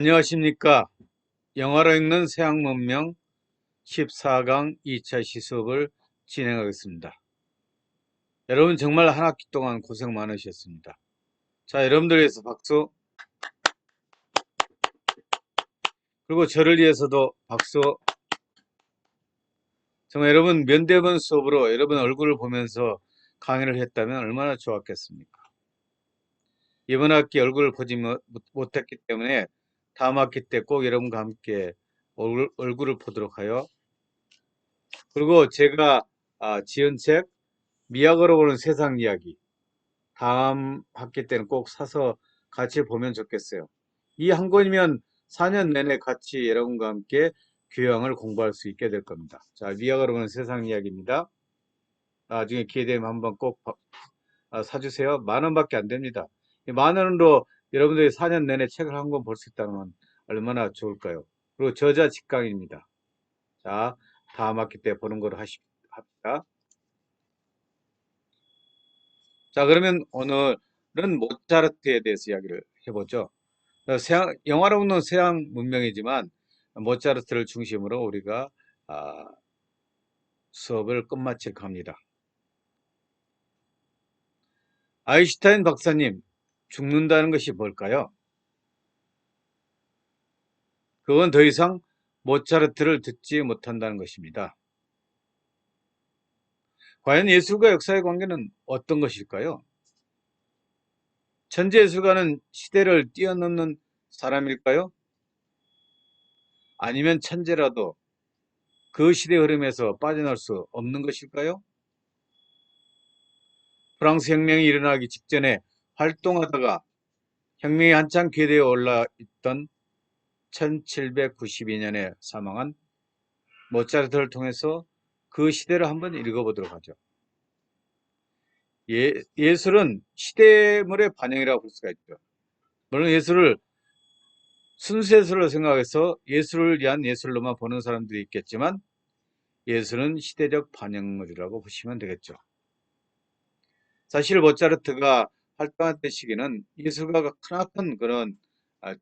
안녕하십니까. 영화로 읽는 서양 문명 14강 2차 시습을 진행하겠습니다. 여러분 정말 한 학기 동안 고생 많으셨습니다. 자, 여러분들 위해서 박수. 그리고 저를 위해서도 박수. 정말 여러분 면대본 수업으로 여러분 얼굴을 보면서 강의를 했다면 얼마나 좋았겠습니까? 이번 학기 얼굴을 보지 못했기 때문에 다음 학기 때 꼭 여러분과 함께 얼굴을 보도록 하여, 그리고 제가 지은 책 미학으로 보는 세상 이야기, 다음 학기 때는 꼭 사서 같이 보면 좋겠어요. 이 한 권이면 4년 내내 같이 여러분과 함께 교양을 공부할 수 있게 될 겁니다. 자, 미학으로 보는 세상 이야기입니다. 나중에 기회 되면 한번 꼭 사주세요. 10,000원밖에 안 됩니다. 이 10,000원으로 여러분들이 4년 내내 책을 한 권 볼 수 있다는 건 얼마나 좋을까요? 그리고 저자 직강입니다. 자, 다음 학기 때 보는 거로 합시다. 자, 그러면 오늘은 모차르트에 대해서 이야기를 해보죠. 영화로 보는 서양 문명이지만 모차르트를 중심으로 우리가 아, 수업을 끝마칠까 합니다. 아인슈타인 박사님, 죽는다는 것이 뭘까요? 그건 더 이상 모차르트를 듣지 못한다는 것입니다. 과연 예술과 역사의 관계는 어떤 것일까요? 천재예술가는 시대를 뛰어넘는 사람일까요? 아니면 천재라도 그 시대 흐름에서 빠져나올 수 없는 것일까요? 프랑스 혁명이 일어나기 직전에 활동하다가 혁명이 한창 궤도에 올라 있던 1792년에 사망한 모차르트를 통해서 그 시대를 한번 읽어보도록 하죠. 예술은 시대물의 반영이라고 볼 수가 있죠. 물론 예술을 순수예술로 생각해서 예술을 위한 예술로만 보는 사람들이 있겠지만, 예술은 시대적 반영물이라고 보시면 되겠죠. 사실 모차르트가 활동했던 시기는 예술가가 크나큰 그런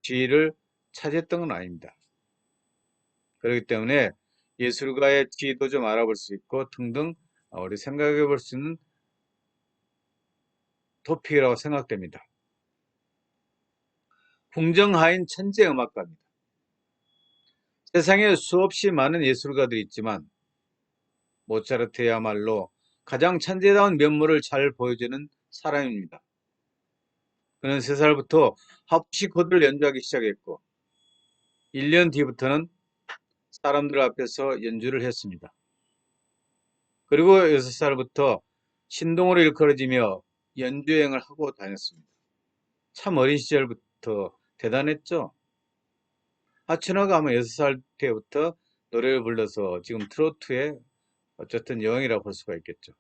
지위를 차지했던 건 아닙니다. 그렇기 때문에 예술가의 지위도 좀 알아볼 수 있고 등등 우리 생각해 볼 수 있는 토픽이라고 생각됩니다. 궁정하인 천재 음악가입니다. 세상에 수없이 많은 예술가들이 있지만 모차르트야말로 가장 천재다운 면모를 잘 보여주는 사람입니다. 그는 3살부터 합시 코드를 연주하기 시작했고 1년 뒤부터는 사람들 앞에서 연주를 했습니다. 그리고 6살부터 신동으로 일컬어지며 연주여행을 하고 다녔습니다. 참 어린 시절부터 대단했죠. 하춘화가 아마 6살 때부터 노래를 불러서 지금 트로트의 어쨌든 여왕이라고 볼 수가 있겠죠.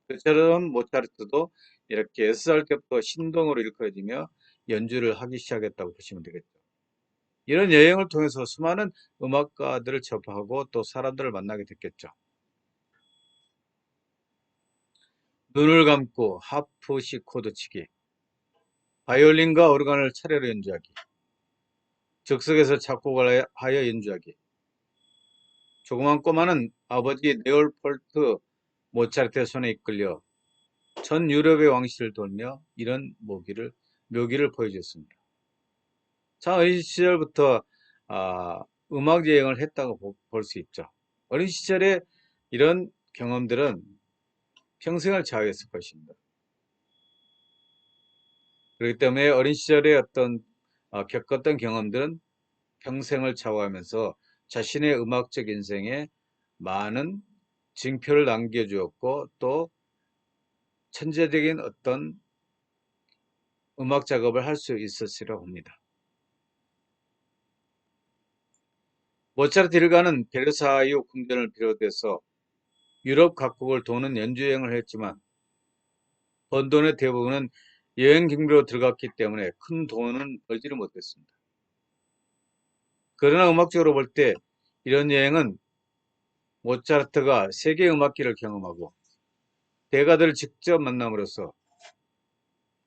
그처럼 모차르트도 이렇게 6살 때부터 신동으로 일컬어지며 연주를 하기 시작했다고 보시면 되겠죠. 이런 여행을 통해서 수많은 음악가들을 접하고 또 사람들을 만나게 됐겠죠. 눈을 감고 하프시 코드 치기, 바이올린과 오르간을 차례로 연주하기, 즉석에서 작곡을 하여 연주하기. 조그만 꼬마는 아버지 레오폴트 모차르트의 손에 이끌려 전 유럽의 왕실을 돌며 이런 묘기를 보여줬습니다. 참 어린 시절부터 음악 여행을 했다고 볼 수 있죠. 어린 시절에 이런 경험들은 평생을 좌우했을 것입니다. 그렇기 때문에 어린 시절에 겪었던 경험들은 평생을 좌우하면서 자신의 음악적 인생에 많은 징표를 남겨주었고 또 천재적인 어떤 음악 작업을 할 수 있었으리라고 합니다. 모차르트 일가는 베르사유 궁전을 비롯해서 유럽 각국을 도는 연주여행을 했지만 번 돈의 대부분은 여행 경비로 들어갔기 때문에 큰 돈은 벌지를 못했습니다. 그러나 음악적으로 볼 때 이런 여행은 모차르트가 세계 음악기를 경험하고 대가들을 직접 만남으로써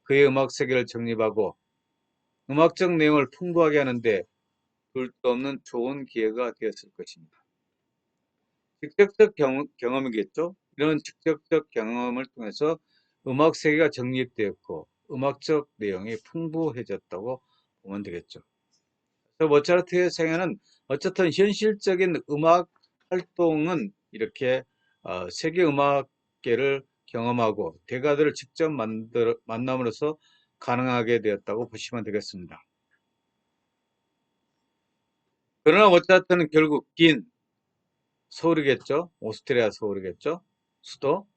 그의 음악 세계를 정립하고 음악적 내용을 풍부하게 하는데 둘도 없는 좋은 기회가 되었을 것입니다. 직접적 경험이겠죠. 이런 직접적 경험을 통해서 음악 세계가 정립되었고 음악적 내용이 풍부해졌다고 보면 되겠죠. 그래서 모차르트의 생애는 어쨌든 현실적인 음악 활동은 이렇게 세계 음악계를 경험하고 대가들을 직접 만남으로써 가능하게 되었다고 보시면 되겠습니다. 그러나 모차르트는 결국 긴 서울이겠죠. 오스트리아 서울이겠죠. 수도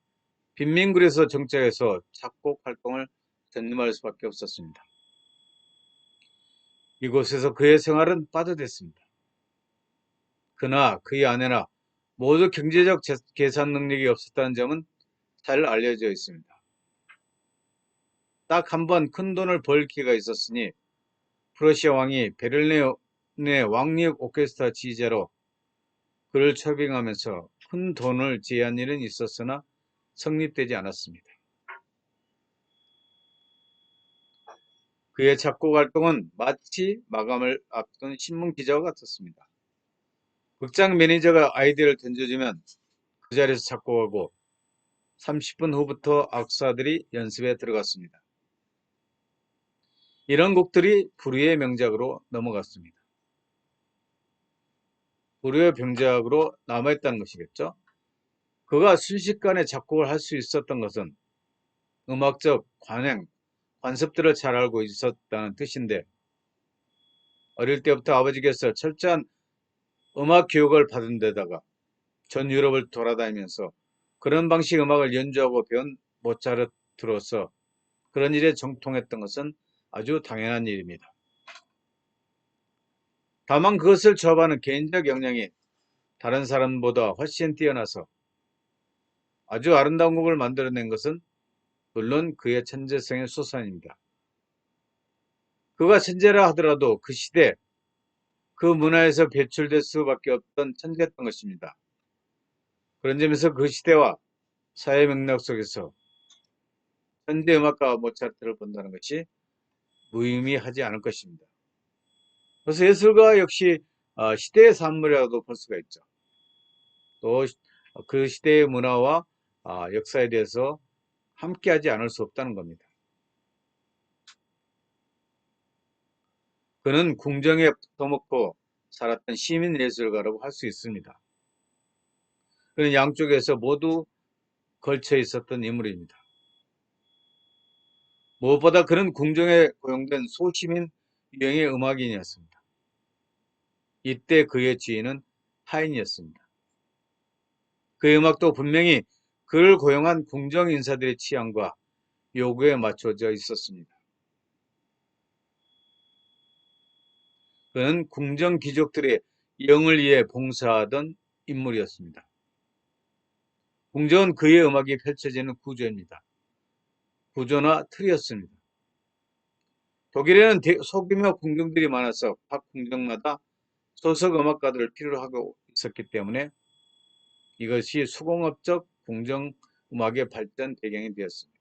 빈민굴에서 정착해서 작곡 활동을 전념할 수밖에 없었습니다. 이곳에서 그의 생활은 빠듯했습니다. 그나 그의 아내나 모두 경제적 계산 능력이 없었다는 점은 잘 알려져 있습니다. 딱 한 번 큰 돈을 벌 기회가 있었으니 프러시아 왕이 베를린의 왕립 오케스트라 지휘자로 그를 초빙하면서 큰 돈을 제한 일은 있었으나 성립되지 않았습니다. 그의 작곡 활동은 마치 마감을 앞둔 신문 기자와 같았습니다. 극장 매니저가 아이디어를 던져주면 그 자리에서 작곡하고 30분 후부터 악사들이 연습에 들어갔습니다. 이런 곡들이 불후의 명작으로 넘어갔습니다. 불후의 명작으로 남아있다는 것이겠죠. 그가 순식간에 작곡을 할 수 있었던 것은 음악적 관습들을 잘 알고 있었다는 뜻인데 어릴 때부터 아버지께서 철저한 음악 교육을 받은 데다가 전 유럽을 돌아다니면서 그런 방식 음악을 연주하고 배운 모차르트로서 그런 일에 정통했던 것은 아주 당연한 일입니다. 다만 그것을 조합하는 개인적 역량이 다른 사람보다 훨씬 뛰어나서 아주 아름다운 곡을 만들어낸 것은 물론 그의 천재성의 수산입니다. 그가 천재라 하더라도 그 시대, 그 문화에서 배출될 수밖에 없던 천재였던 것입니다. 그런 점에서 그 시대와 사회 맥락 속에서 현대 음악가 모차르트를 본다는 것이 무의미하지 않을 것입니다. 그래서 예술가 역시 시대의 산물이라고도 볼 수가 있죠. 또 그 시대의 문화와 역사에 대해서 함께하지 않을 수 없다는 겁니다. 그는 궁정에 붙어먹고 살았던 시민 예술가라고 할 수 있습니다. 그는 양쪽에서 모두 걸쳐 있었던 인물입니다. 무엇보다 그는 궁정에 고용된 소시민 유형의 음악인이었습니다. 이때 그의 지인은 하인이었습니다. 그의 음악도 분명히 그를 고용한 궁정 인사들의 취향과 요구에 맞춰져 있었습니다. 그는 궁정 귀족들의 영을 위해 봉사하던 인물이었습니다. 궁정은 그의 음악이 펼쳐지는 구조입니다. 구조나 틀이었습니다. 독일에는 소규모 궁정들이 많아서 각 궁정마다 소속 음악가들을 필요로 하고 있었기 때문에 이것이 수공업적 궁정 음악의 발전 배경이 되었습니다.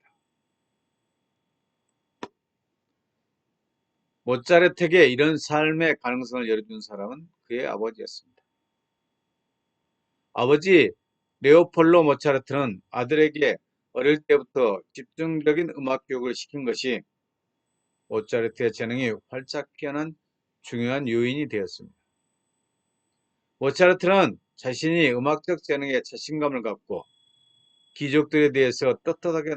모차르트에게 이런 삶의 가능성을 열어준 사람은 그의 아버지였습니다. 아버지 레오폴로 모차르트는 아들에게 어릴 때부터 집중적인 음악 교육을 시킨 것이 모차르트의 재능이 활짝 피어난 중요한 요인이 되었습니다. 모차르트는 자신이 음악적 재능에 자신감을 갖고 귀족들에 대해서 떳떳하게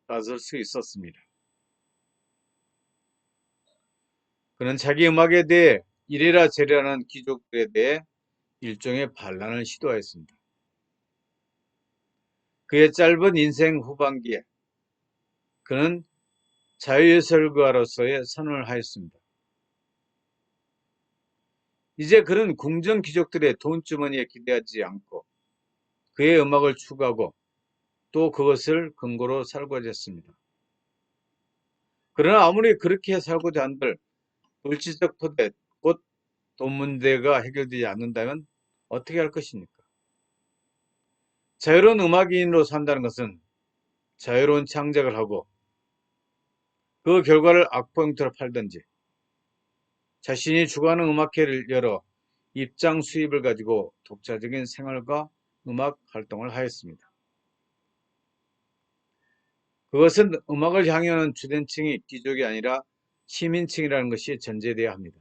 나설 수 있었습니다. 그는 자기 음악에 대해 이래라 저래라는 귀족들에 대해 일종의 반란을 시도했습니다. 그의 짧은 인생 후반기에 그는 자유예술가로서의 선언을 하였습니다. 이제 그는 궁정 귀족들의 돈주머니에 기대하지 않고 그의 음악을 추구하고 또 그것을 근거로 살고자 했습니다. 그러나 아무리 그렇게 살고자 한들 물질적 토대, 곧 돈 문제가 해결되지 않는다면 어떻게 할 것입니까? 자유로운 음악인으로 산다는 것은 자유로운 창작을 하고 그 결과를 악보 형태로 팔든지 자신이 주관하는 음악회를 열어 입장 수입을 가지고 독자적인 생활과 음악 활동을 하였습니다. 그것은 음악을 향유하는 주된층이 귀족이 아니라 시민층이라는 것이 전제되어야 합니다.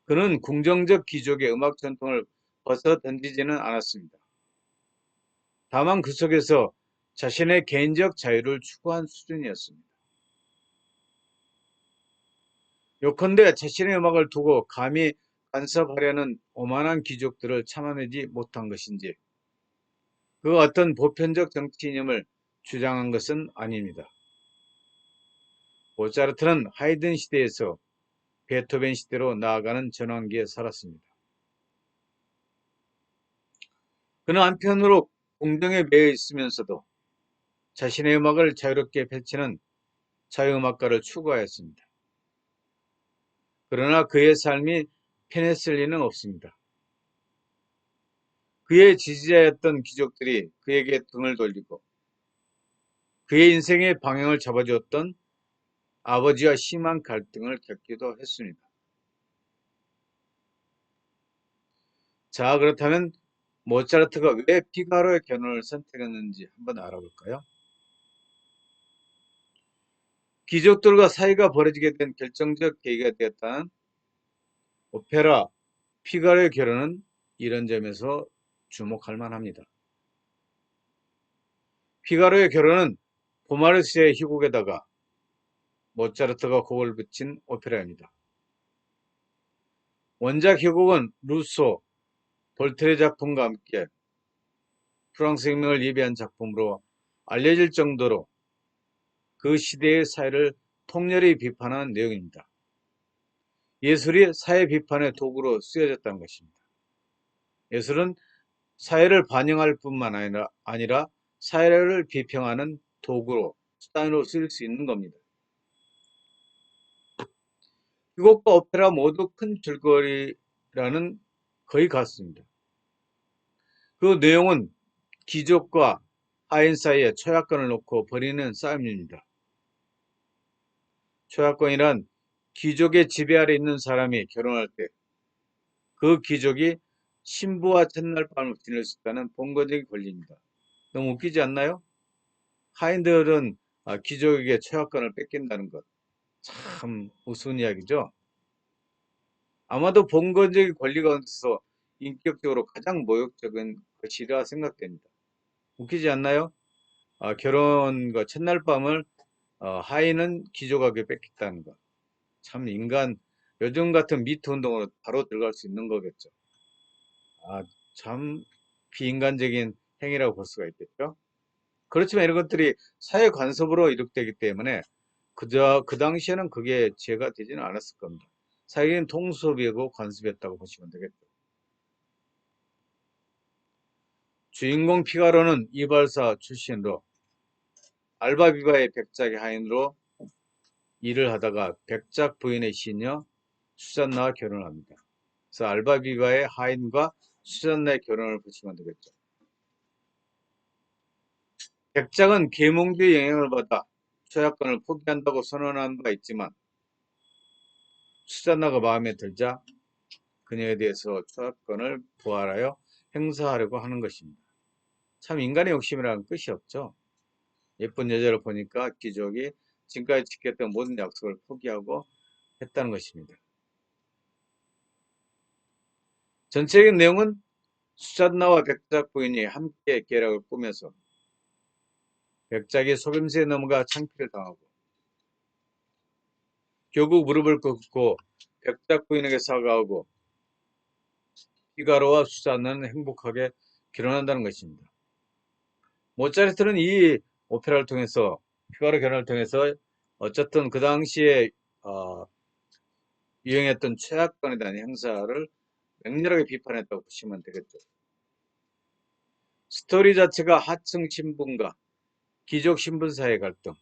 그는 궁정적 귀족의 음악 전통을 벗어 던지지는 않았습니다. 다만 그 속에서 자신의 개인적 자유를 추구한 수준이었습니다. 요컨대 자신의 음악을 두고 감히 간섭하려는 오만한 귀족들을 참아내지 못한 것인지 그 어떤 보편적 정치 이념을 주장한 것은 아닙니다. 모차르트는 하이든 시대에서 베토벤 시대로 나아가는 전환기에 살았습니다. 그는 한편으로 공정에 매여 있으면서도 자신의 음악을 자유롭게 펼치는 자유음악가를 추구하였습니다. 그러나 그의 삶이 편했을 리는 없습니다. 그의 지지자였던 귀족들이 그에게 등을 돌리고 그의 인생의 방향을 잡아주었던 아버지와 심한 갈등을 겪기도 했습니다. 자, 그렇다면 모차르트가 왜 피가로의 결혼을 선택했는지 한번 알아볼까요? 귀족들과 사이가 벌어지게 된 결정적 계기가 되었다는 오페라 피가로의 결혼은 이런 점에서 주목할 만합니다. 피가로의 결혼은 보마르시의 희곡에다가 모차르트가 곡을 붙인 오페라입니다. 원작 희곡은 루소, 볼테르 작품과 함께 프랑스 혁명을 예비한 작품으로 알려질 정도로 그 시대의 사회를 통렬히 비판한 내용입니다. 예술이 사회 비판의 도구로 쓰여졌다는 것입니다. 예술은 사회를 반영할 뿐만 아니라 사회를 비평하는 도구로, 수단으로 쓸 수 있는 겁니다. 희곡과 오페라 모두 큰 줄거리라는 거의 같습니다. 그 내용은 귀족과 하인 사이에 초약권을 놓고 벌이는 싸움입니다. 초약권이란 귀족의 지배 아래 있는 사람이 결혼할 때 그 귀족이 신부와 첫날 밤을 지낼 수 있다는 본거적인 권리입니다. 너무 웃기지 않나요? 하인들은 귀족에게 초약권을 뺏긴다는 것. 참 우스운 이야기죠. 아마도 본거적인 권리 가운데서 인격적으로 가장 모욕적인 것이라 생각됩니다. 웃기지 않나요? 결혼과 첫날 밤을 하인은 귀족에게 뺏겼다는 것. 참 요즘 같은 미투 운동으로 바로 들어갈 수 있는 거겠죠. 참 비인간적인 행위라고 볼 수가 있겠죠. 그렇지만 이런 것들이 사회 간섭으로 이룩되기 때문에 그 당시에는 그게 죄가 되지는 않았을 겁니다. 사회적인 통수업이고 간섭이었다고 보시면 되겠죠. 주인공 피가로는 이발사 출신으로 알바비바의 백작의 하인으로 일을 하다가 백작 부인의 시녀 수잔나와 결혼합니다. 그래서 알바비바의 하인과 수잔나의 결혼을 보시면 되겠죠. 백작은 계몽주의 영향을 받아 초약권을 포기한다고 선언한 바 있지만 수잔나가 마음에 들자 그녀에 대해서 초약권을 부활하여 행사하려고 하는 것입니다. 참 인간의 욕심이라는 끝이 없죠. 예쁜 여자를 보니까 귀족이 지금까지 지켰던 모든 약속을 포기하고 했다는 것입니다. 전체적인 내용은 수잔나와 백작 부인이 함께 계략을 꾸며서 백작이 속임수에 넘어가 창피를 당하고 결국 무릎을 꿇고 백작 부인에게 사과하고 피가로와 수잔나는 행복하게 결혼한다는 것입니다. 모차르트는 이 오페라를 통해서 피가로 결혼을 통해서 어쨌든 그 당시에 유행했던 최악권에 대한 행사를 맹렬하게 비판했다고 보시면 되겠죠. 스토리 자체가 하층 신분과 귀족 신분 사이의 갈등,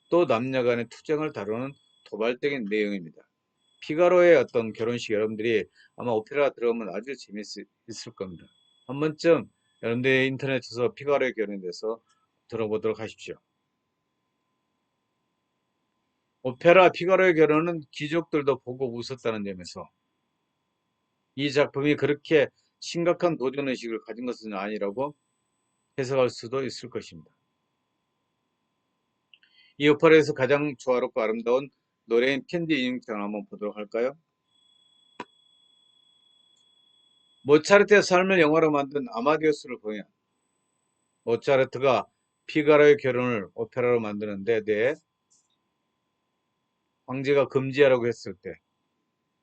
또 남녀 간의 투쟁을 다루는 도발적인 내용입니다. 피가로의 어떤 결혼식 여러분들이 아마 오페라 들어오면 아주 재미있을 겁니다. 한 번쯤 여러분들이 인터넷에서 피가로의 결혼에 대해서 들어보도록 하십시오. 오페라 피가로의 결혼은 귀족들도 보고 웃었다는 점에서 이 작품이 그렇게 심각한 도전의식을 가진 것은 아니라고 해석할 수도 있을 것입니다. 이 오페라에서 가장 조화롭고 아름다운 노래인 편지 인형장을 한번 보도록 할까요? 모차르트의 삶을 영화로 만든 아마디우스를 보면 모차르트가 피가로의 결혼을 오페라로 만드는 데 대해 황제가 금지하라고 했을 때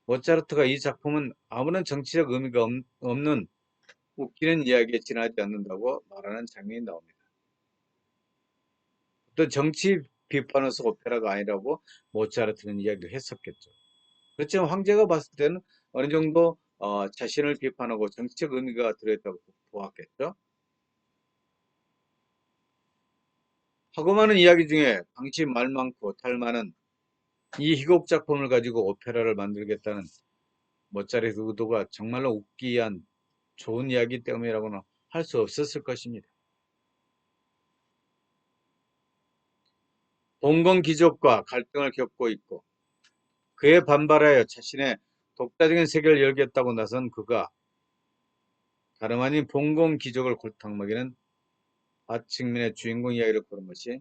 모차르트가 이 작품은 아무런 정치적 의미가 없는 웃기는 이야기에 지나지 않는다고 말하는 장면이 나옵니다. 또 정치 비판으로서 오페라가 아니라고 모차르트는 이야기를 했었겠죠. 그렇지만 황제가 봤을 때는 어느 정도 자신을 비판하고 정치적 의미가 들어있다고 보았겠죠. 하고 많은 이야기 중에 당시 말 많고 탈 많은 이 희곡 작품을 가지고 오페라를 만들겠다는 모차르트의 의도가 정말로 웃기한 좋은 이야기 때문이라고는 할 수 없었을 것입니다. 봉건 귀족과 갈등을 겪고 있고 그에 반발하여 자신의 독자적인 세계를 열겠다고 나선 그가 다름 아닌 봉건 귀족을 골탕 먹이는 하층민의 주인공 이야기를 고른 것이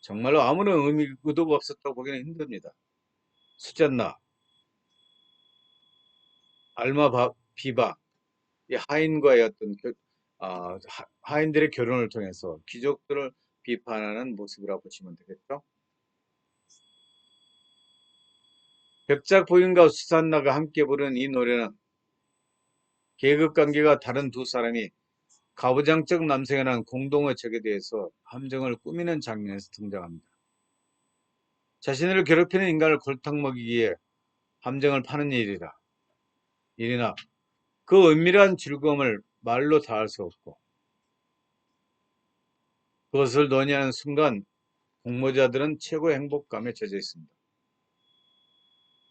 정말로 아무런 의도가 없었다고 보기는 힘듭니다. 수잔나, 알마 비바, 이 하인과의 어떤 하인들의 결혼을 통해서 귀족들을 비판하는 모습이라고 보시면 되겠죠. 백작 부인과 수산나가 함께 부른 이 노래는 계급관계가 다른 두 사람이 가부장적 남성이라는 공동의 적에 대해서 함정을 꾸미는 장면에서 등장합니다. 자신을 괴롭히는 인간을 골탕 먹이기 위해 함정을 파는 일이나 그 은밀한 즐거움을 말로 다할 수 없고 그것을 논의하는 순간 공모자들은 최고의 행복감에 젖어 있습니다.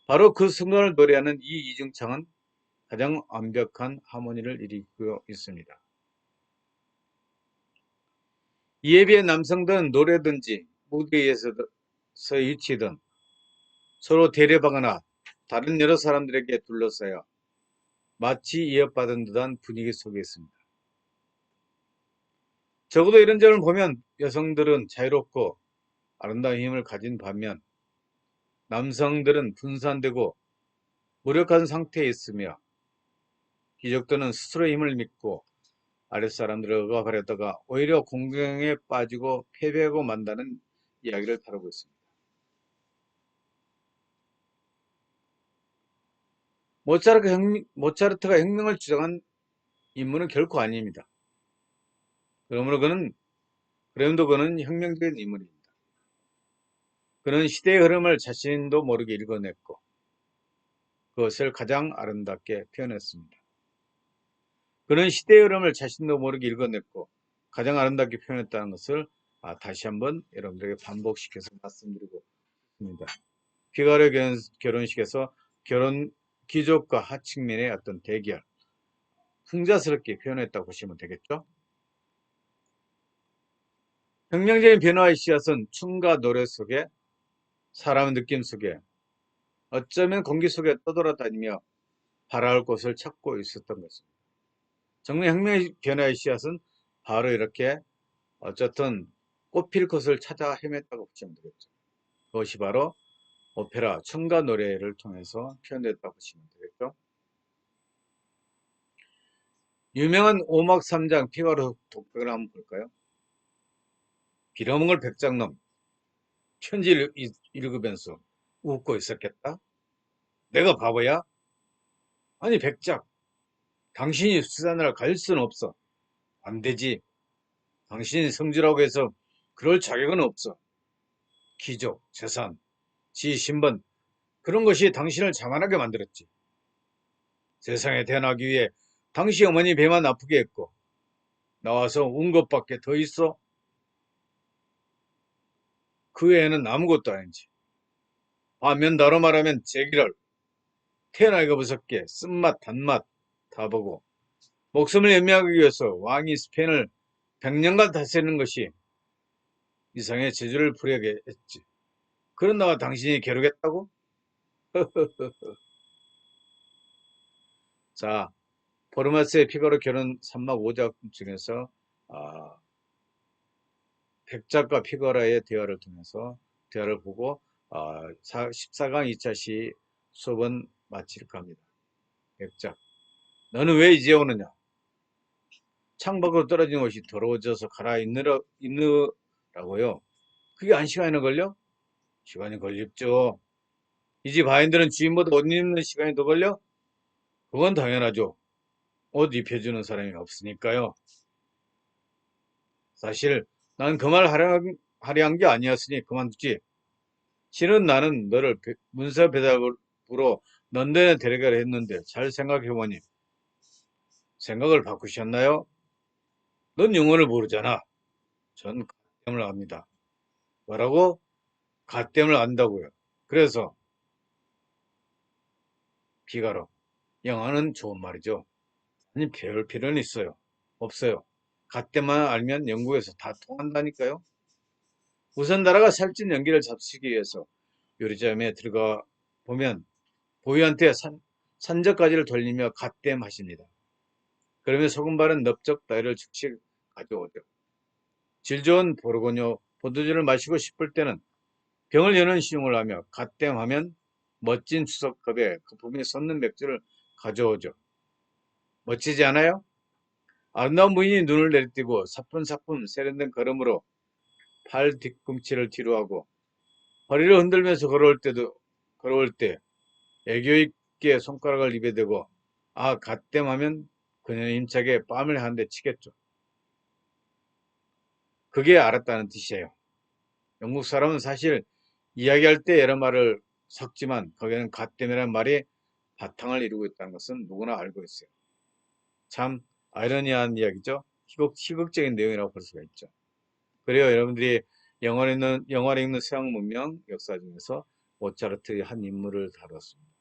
바로 그 순간을 노래하는 이 이중창은 가장 완벽한 하모니를 일으키고 있습니다. 이에 비해 남성들은 노래든지 무대에서 위치든 서로 대립하거나 다른 여러 사람들에게 둘러싸여 마치 이어받은 듯한 분위기 속에 있습니다. 적어도 이런 점을 보면 여성들은 자유롭고 아름다운 힘을 가진 반면 남성들은 분산되고 무력한 상태에 있으며 귀족들은 스스로의 힘을 믿고 아랫사람들을 억압하려다가 오히려 공경에 빠지고 패배하고 만다는 이야기를 다루고 있습니다. 모차르트가 혁명을 주장한 인물은 결코 아닙니다. 그럼에도 그는 혁명적인 인물입니다. 그는 시대의 흐름을 자신도 모르게 읽어냈고 그것을 가장 아름답게 표현했습니다. 그는 시대의 흐름을 자신도 모르게 읽어냈고 가장 아름답게 표현했다는 것을 다시 한번 여러분들에게 반복시켜서 말씀드리고 있습니다. 피가로 결혼식에서 귀족과 하층민의 어떤 대결, 풍자스럽게 표현했다고 보시면 되겠죠. 혁명적인 변화의 씨앗은 춤과 노래 속에 사람의 느낌 속에 어쩌면 공기 속에 떠돌아다니며 바라올 곳을 찾고 있었던 것입니다. 정말 혁명의 변화의 씨앗은 바로 이렇게 어쨌든 꽃필 곳을 찾아 헤맸다고 보시면 되겠죠. 그것이 바로 오페라, 춤과 노래를 통해서 표현됐다고 보시면 되겠죠. 유명한 오막 3장 피가로 독백을 한번 볼까요? 빌어먹을 백작놈, 편지를 읽으면서 웃고 있었겠다? 내가 바보야? 아니 백작, 당신이 수산을 갈 수는 없어. 안 되지. 당신이 성주라고 해서 그럴 자격은 없어. 귀족, 재산, 신분 그런 것이 당신을 자만하게 만들었지. 세상에 태어나기 위해 당시 어머니 배만 아프게 했고 나와서 운 것밖에 더 있어? 그 외에는 아무것도 아니지. 반면 나로 말하면 제기를 태어나기가 무섭게 쓴맛 단맛 다 보고 목숨을 연명하기 위해서 왕이 스페인을 100년간 다스리는 것이 이상의 재주를 부리게 했지. 그런 나와 당신이 겨루겠다고? 자, 포르마스의 피가로 결혼 3막 5작 중에서 아, 백작과 피가로의 대화를 통해서 대화를 보고 14강 2차 시 수업은 마칠까 합니다. 백작, 너는 왜 이제 오느냐? 창밖으로 떨어진 옷이 더러워져서 입느라고요. 그게 한 시간이나 걸려? 시간이 걸립죠. 이 집 아이들은 주인보다 옷 입는 시간이 더 걸려? 그건 당연하죠. 옷 입혀주는 사람이 없으니까요. 사실 난 그 말 하려 한 게 아니었으니 그만두지. 실은 나는 너를 문서 배달부로 런던에 데려가려 했는데 잘 생각해보니 생각을 바꾸셨나요? 넌 영어를 모르잖아. 전 갓댐을 압니다. 뭐라고? 갓댐을 안다고요. 그래서 비가로 영어는 좋은 말이죠. 아니 배울 필요는 있어요. 없어요. 갓댐만 알면 영국에서 다 통한다니까요. 우선 나라가 살찐 연기를 잡수기 위해서 요리점에 들어가 보면 보유한테 산적가지를 돌리며 갓댐 하십니다. 그러면 소금 바른 넓적 다이를 즉시 가져오죠. 질 좋은 보르고뇨 포도주를 마시고 싶을 때는 병을 여는 시음을 하며 갓댐 하면 멋진 주석컵에 거품이 솟는 맥주를 가져오죠. 멋지지 않아요? 아름다운 부인이 눈을 내리뜨고 사뿐사뿐 세련된 걸음으로 팔 뒤꿈치를 뒤로 하고 허리를 흔들면서 걸어올 때 애교 있게 손가락을 입에 대고 갓댐 하면 그녀는 힘차게 뺨을 한 대 치겠죠. 그게 알았다는 뜻이에요. 영국 사람은 사실 이야기할 때 여러 말을 섞지만 거기에는 갓댐이라는 말이 바탕을 이루고 있다는 것은 누구나 알고 있어요. 참 아이러니한 이야기죠. 희극적인 내용이라고 볼 수가 있죠. 그래요. 여러분들이 영화를 읽는 서양 문명 역사 중에서 모차르트의 한 인물을 다뤘습니다.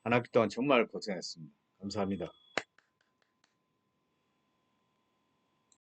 한 학기 동안 정말 고생했습니다. 감사합니다.